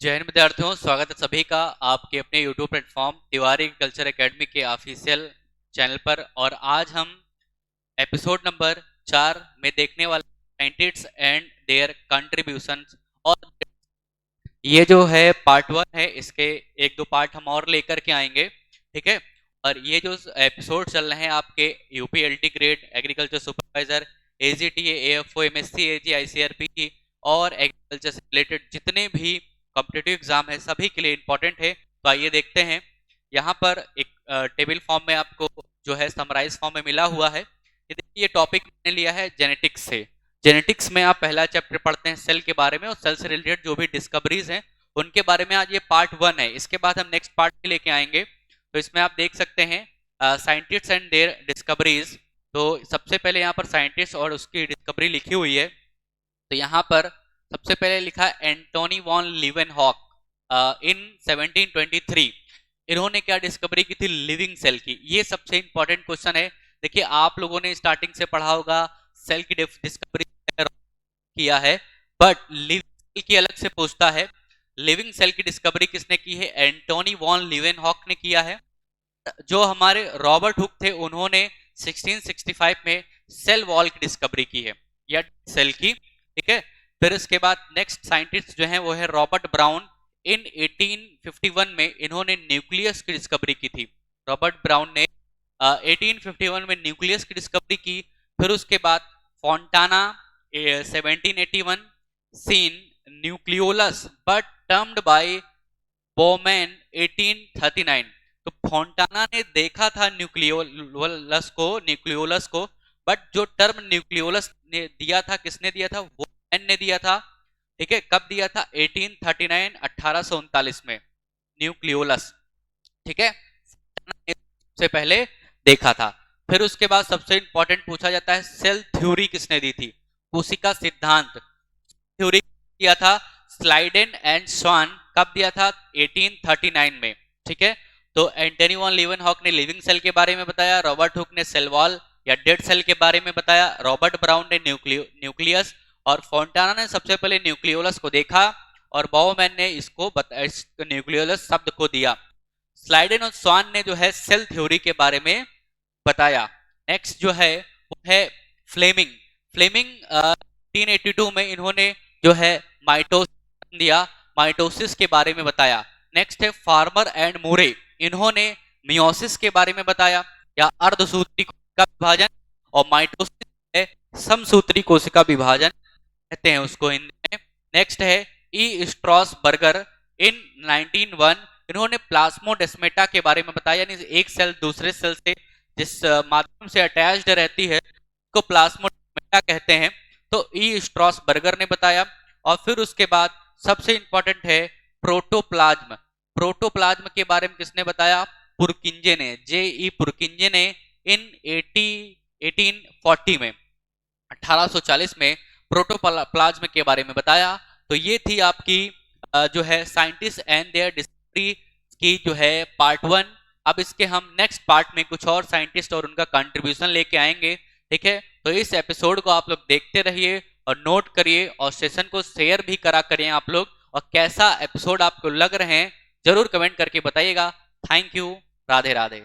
जय हिंद विद्यार्थियों, स्वागत है सभी का आपके अपने YouTube platform Tiwari culture academy के ऑफिशियल चैनल पर। और आज हम एपिसोड नंबर 4 में देखने वाले साइंटिस्ट्स एंड देयर कंट्रीब्यूशंस। और ये जो है पार्ट 1 है, इसके एक दो पार्ट हम और लेकर के आएंगे, ठीक है। और ये जो एपिसोड चल रहे हैं आपके UP LT grade, agriculture supervisor, AGTA, AFO, MSc, AG, ICRP और एग्रीकल्चर से रिलेटेड जितने भी कॉम्पिटिटिव एग्जाम है सभी के लिए इंपॉर्टेंट है। तो आइए देखते हैं। यहाँ पर एक टेबल फॉर्म में आपको जो है समराइज फॉर्म में मिला हुआ है। ये देखिए, ये टॉपिक मैंने लिया है जेनेटिक्स से। जेनेटिक्स में आप पहला चैप्टर पढ़ते हैं सेल के बारे में, और सेल से रिलेटेड जो भी डिस्कवरीज हैं उनके बारे में। आज ये पार्ट 1 है, इसके बाद हम नेक्स्ट पार्ट भी लेके आएंगे। तो इसमें आप देख सकते हैं साइंटिस्ट एंड देयर डिस्कवरीज। तो सबसे पहले यहाँ पर साइंटिस्ट और उसकी डिस्कवरी लिखी हुई है। तो यहाँ पर सबसे पहले लिखा है एंटोनी वॉन लीवेनहॉक इन 1723। इन्होंने क्या डिस्कवरी की थी? लिविंग सेल की। ये सबसे इंपॉर्टेंट क्वेश्चन है। देखिए, आप लोगों ने स्टार्टिंग से पढ़ा होगा सेल की डिस्कवरी किया है, बट लिविंग सेल की अलग से पूछता है। लिविंग सेल की डिस्कवरी किसने की है? एंटोनी वॉन लीवेनहॉक ने किया है। जो हमारे रॉबर्ट हुक थे, उन्होंने 1665 में सेल वॉल की डिस्कवरी की है, या सेल की, ठीक है। फिर इसके बाद नेक्स्ट साइंटिस्ट जो है वो है रॉबर्ट ब्राउन। इन 1851 में इन्होंने न्यूक्लियस की डिस्कवरी की थी। रॉबर्ट ब्राउन ने 1851 में न्यूक्लियस की डिस्कवरी की। फिर उसके बाद Fontana 1781 seen nucleolus but termed by Bowman 1839। तो फोंटाना ने देखा था न्यूक्लियोलस को, बट जो टर्म न्यूक्लियोलस ने दिया था, किसने दिया था? बोमैन ने दिया था, ठीक है। कब दिया था? 1839, 1839 में न्यूक्लियोलस, ठीक है। सबसे पहले देखा था। फिर उसके बाद सबसे इंपॉर्टेंट पूछा जाता है सेल थ्योरी किसने दी थी? कोशिका सिद्धांत थ्योरी दिया था स्लाइडेन एंड स्वान। कब दिया था? 1839 में, ठीक है। तो एंटोनी वॉन लीवेनहॉक ने लिविंग सेल के बारे में बताया, रॉबर्ट हुक ने सेल वॉल या डेड सेल के बारे में बताया, रॉबर्ट ब्राउन ने न्यूक्लियस, और फोंटाना ने सबसे पहले न्यूक्लियोलस को देखा, और बाउमैन ने इसको न्यूक्लियोलस शब्द को दिया। स्लाइडेन और स्वान ने जो है सेल थ्योरी के बारे में बताया। नेक्स्ट जो है वो है फ्लेमिंग। फ्लेमिंग 1882 में इन्होंने जो है माइटोसिस दिया, माइटोसिस के बारे में बताया। नेक्स्ट है फार्मर एंड मूरे। इन्होंने मियोसिस के बारे में बताया, या अर्धसूत्री कोशिका विभाजन, और माइटोसिस है समसूत्री कोशिका विभाजन कहते हैं उसको हिंदी में। नेक्स्ट है ई स्ट्रॉसबर्गर इन 1901। इन्होंने प्लाज्मोडेस्माटा के बारे में बताया, यानी एक सेल दूसरे सेल से जिस माध्यम से अटैच्ड रहती है उसको प्लाज्मोडेस्माटा कहते हैं। तो ई स्ट्रॉसबर्गर ने बताया। और फिर उसके बाद सबसे इंपॉर्टेंट है प्रोटोप्लाज्म। प्रोटोप्लाज्म के बारे में किसने बताया? पुरकिंजे ने, जे ई पुरकिंजे ने इन 1840 में, 1840 में प्रोटोप्लाज्म के बारे में बताया। तो ये थी आपकी जो है साइंटिस्ट एंड देयर डिस्कवरी की जो है पार्ट 1। अब इसके हम नेक्स्ट पार्ट में कुछ और साइंटिस्ट और उनका कंट्रीब्यूशन लेके आएंगे, ठीक है। तो इस एपिसोड को आप लोग देखते रहिए और नोट करिए, और सेशन को शेयर भी करा करिए आप लोग। और कैसा एपिसोड आपको लग रहे हैं जरूर कमेंट करके बताइएगा। Thank you. राधे राधे।